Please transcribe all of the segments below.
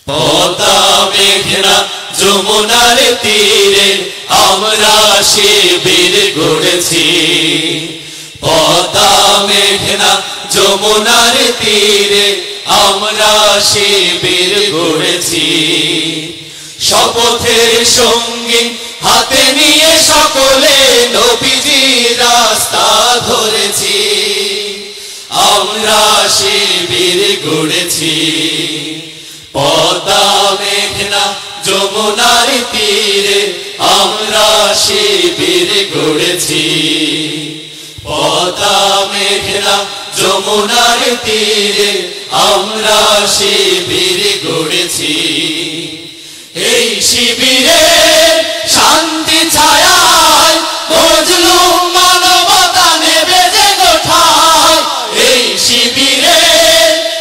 পদ্মা মেঘনা যমুনার তীরে আমরা শিবির গড়েছি। পদ্মা মেঘনা যমুনার তীরে আমরা শিবির গড়েছি। শপথের সঙ্গী হাতে নিয়ে সকলে নবীজির রাস্তা ধরেছি। আমরা শিবির গড়েছি। পদ্মা মেঘনা যমুনার তীরে আমরা শিবির গড়েছি। পদ্মা মেঘনা যমুনার তীরে আমরা শিবির গড়েছি। এই শিবিরে শান্তি ছায়ায় মজলুম মানবতা নেবে যে গোঠায়। এই শিবিরে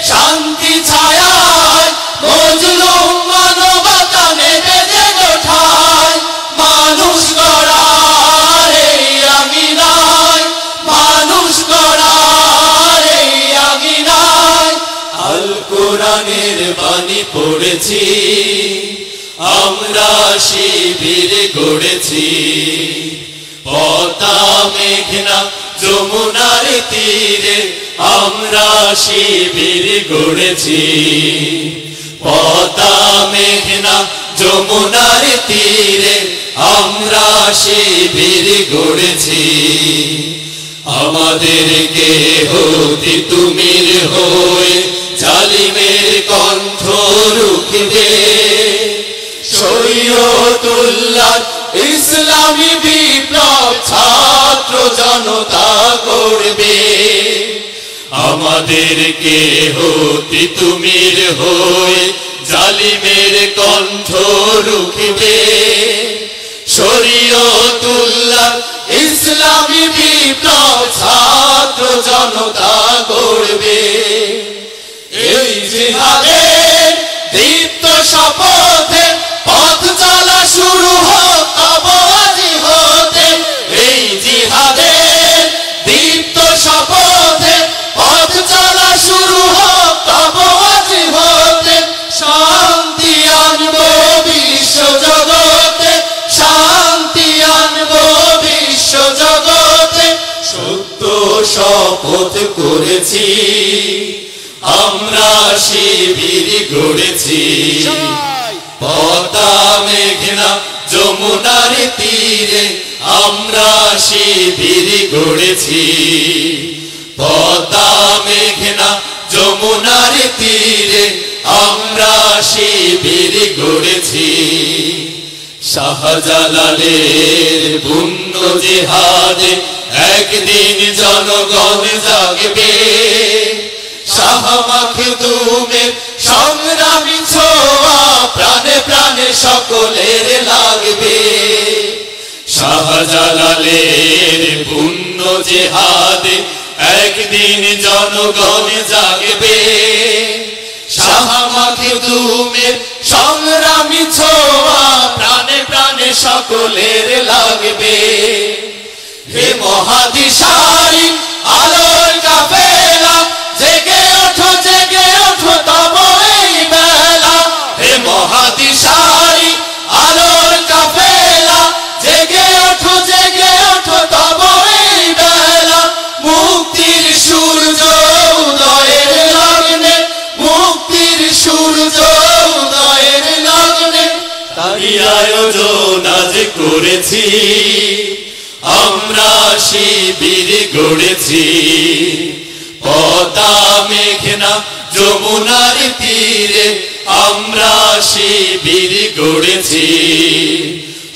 শান্তি ছায়ায় মজলুম মানবতা নেবে যে গোঠায়। মানুষ গড়ার এই আঙিনায়, মানুষ গড়ার এই আঙিনায় আল কোরআনের বাণী পড়েছি। আমরা শিবির গড়েছি। পদ্মা মেঘনা যমুনার তীরে আমরা শিবির গড়েছি। পদ্মা মেঘনা যমুনার তীরে আমরা শিবির গড়েছি। আমাদেরকে হতে তুমির হয়ে জালিমের কণ্ঠ রুখবে। শরীয়তুল্লাহ ইসলামী বিপ্লব ছাত্র জনতা করবে। আমাদেরকে হতে তুমির হয়ে জালিমের কণ্ঠ রুখবে। শরীয়তুল্লাহ ইসলামী বিপ্লব ছাত্র জনতা করবে। এই জিহাদের দীপ্ত শপথে পথ চলা শুরু হোক তব আজি হতে। এই জিহাদের দীপ্ত শপথে পথ চলা শুরু হোক তব আজি হতে। শান্তি আনবো বিশ্ব জগতে, শান্তি আনবো বিশ্ব জগতে। সত্য শপথ করেছি, আমরা শিবির গড়েছি। পদ্মা মেঘনা যমুনার তীরে আমরা শিবির গড়েছি। পদ্মা মেঘনা যমুনার তীরে আমরা শিবির গড়েছি। শাহজালালের পুণ্য জিহাদে একদিন জনগণ জাগবে। শাহ মাখদুমের সংগ্রামী ছোঁয়া প্রাণে প্রাণে সকলের লাগবে। শাহজালালের পুণ্য জিহাদে একদিন জনগণ জাগবে। শাহ মাখদুমের সংগ্রামী ছোঁয়া প্রাণে প্রাণে সকলের লাগবে। হে মহাদিশারি আলোর কাফেলা জেগে ওঠো তব এই বেলা। হে মহাদিশারি আলোর কাফেলা জেগে ওঠো তব এই বেলা। মুক্তির সূর্য উদয়ের লগ্নে, মুক্তির সূর্য উদয়ের লগ্নে তারই আয়োজন আজ করেছি। আমরা শিবির গড়েছি। পদ্মা মেঘনা যমুনার তীরে আমরা শিবির গড়েছি।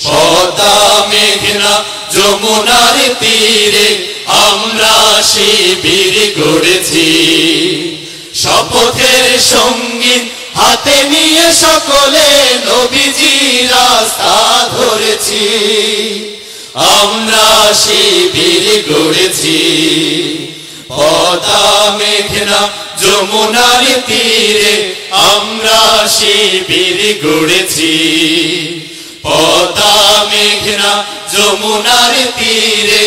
পদ্মা মেঘনা যমুনার তীরে আমরা শিবির গড়েছি। শপথের সঙ্গী হাতে নিয়ে সকলে নবীজির রাস্তা ধরেছি। আমরা শিবির গড়েছি। পদ্মা মেঘনা যমুনার তীরে আমরা শিবির গড়েছি। পদ্মা মেঘনা যমুনার তীরে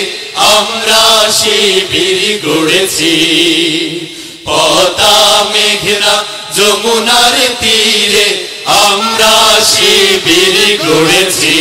আমরা শিবির গড়েছি। পদ্মা মেঘনা যমুনার তীরে আমরা শিবির গড়েছি